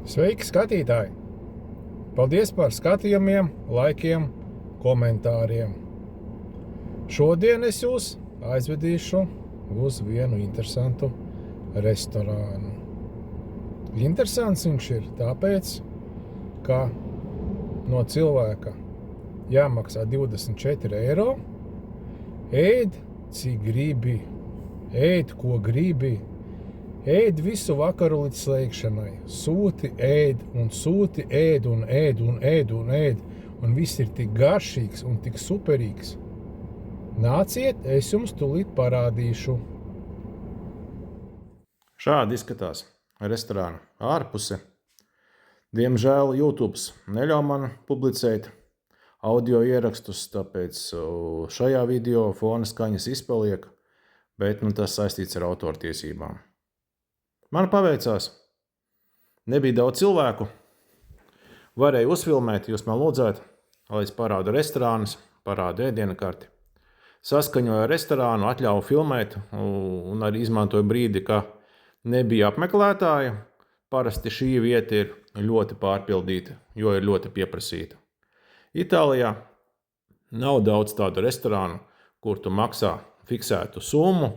Sveiki, skatītāji! Paldies par skatījumiem, laikiem, komentāriem. Šodien es jūs aizvedīšu uz vienu interesantu restorānu. Interesants viņš ir tāpēc, ka no cilvēka jāmaksā 24 eiro, ēd, cik gribi, ēd, ko gribi, ēd visu vakaru līdz slēgšanai. Sūti, ēd un sūti, ēd un ēd un ēd un ēd. Un viss ir tik garšīgs un tik superīgs. Nāciet, es jums tūlīt parādīšu. Šādi izskatās restorāna ārpuse. Diemžēl YouTube neļauj man publicēt audio ierakstus, tāpēc šajā video fona skaņas izpaliek, bet tas saistīts ar autortiesībām. Man paveicās. Nebija daudz cilvēku. Varēju uzfilmēt, jūs man lūdzēt, lai es parādu restorānus, parādu ēdienu karti. Saskaņoju ar restorānu, atļauju filmēt un arī izmantoju brīdi, ka nebija apmeklētāja. Parasti šī vieta ir ļoti pārpildīta, jo ir ļoti pieprasīta. Itālijā nav daudz tādu restorānu, kur tu maksā fiksētu summu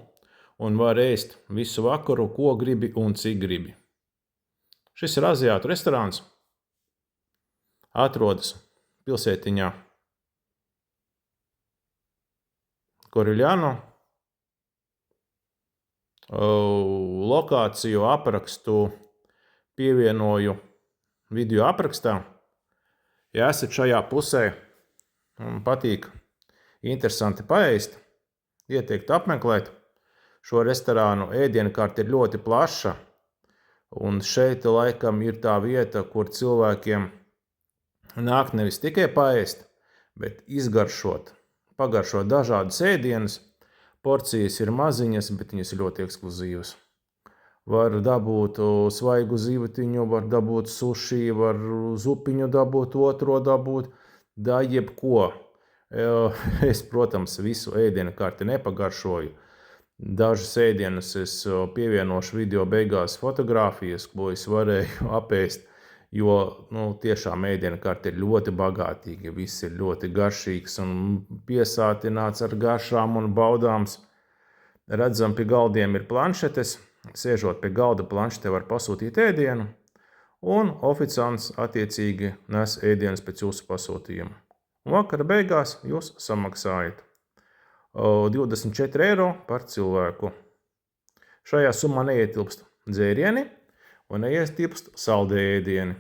un var ēst visu vakaru, ko gribi un cik gribi. Šis ir aziātu restorāns. Atrodas pilsētiņā Koriļano. Lokāciju aprakstu pievienoju video aprakstā. Ja esat šajā pusē un patīk interesanti paēst, ieteiktu apmeklēt. Šo restorānu ēdienu karta ir ļoti plaša, un šeit laikam ir tā vieta, kur cilvēkiem nāk nevis tikai paēst, bet izgaršot, pagaršot dažādas ēdienas. Porcijas ir maziņas, bet viņas ir ļoti ekskluzīvas. Var dabūt svaigu zivtiņu, var dabūt suši, var zupiņu dabūt, otro dabūt, da jebko. Es, protams, visu ēdienu karti nepagaršoju. Dažas ēdienas es pievienošu video beigās fotogrāfijas, ko es varēju apēst, jo tiešām ēdienu karti ir ļoti bagātīgi, viss ir ļoti garšīgs un piesātināts ar garšām un baudāms. Redzam, pie galdiem ir planšetes, sēžot pie galda planšetē var pasūtīt ēdienu, un oficiants attiecīgi nes ēdienas pēc jūsu pasūtījuma. Un vakara beigās jūs samaksājat 24 eiro par cilvēku. Šajā summā neietilpst dzērieni un neietilpst saldē ēdieni.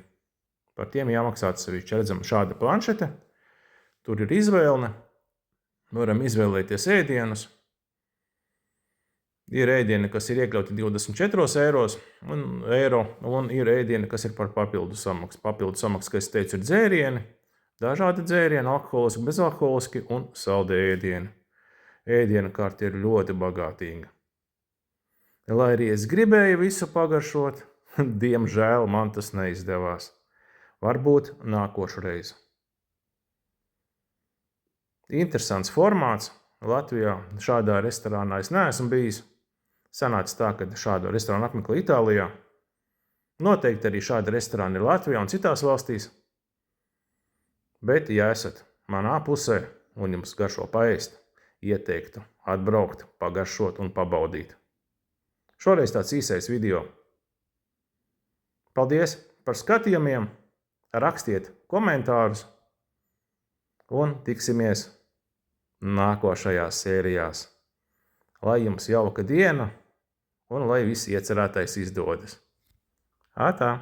Par tiem jāmaksā atsevišķi. Redzam, šāda planšete. Tur ir izvēle. Varam izvēlēties ēdienus. Ir ēdieni, kas ir iekļauti 24 eiro, un ir ēdieni, kas ir par papildu samaksu. Papildu samaksu, kā es teicu, ir dzērieni, dažādi dzērieni, alkoholiski, bezalkoholiski un saldē ēdieni. Ēdienu karta ir ļoti bagātīga. Lai arī es gribēju visu pagaršot, diemžēl man tas neizdevās. Varbūt nākošu reizi. Interesants formāts. Latvijā šādā restorānā es neesmu bijis. Sanāca tā, ka šādu restorānu apmeklē Itālijā. Noteikti arī šāda restorāna ir Latvijā un citās valstīs. Bet, ja esat manā pusē un jums garšo paēst, ieteiktu atbraukt, pagaršot un pabaudīt. Šoreiz tāds īsais video. Paldies par skatījumiem, rakstiet komentārus un tiksimies nākošajās sērijās. Lai jums jauka diena un lai viss iecerētais izdodas. Atā!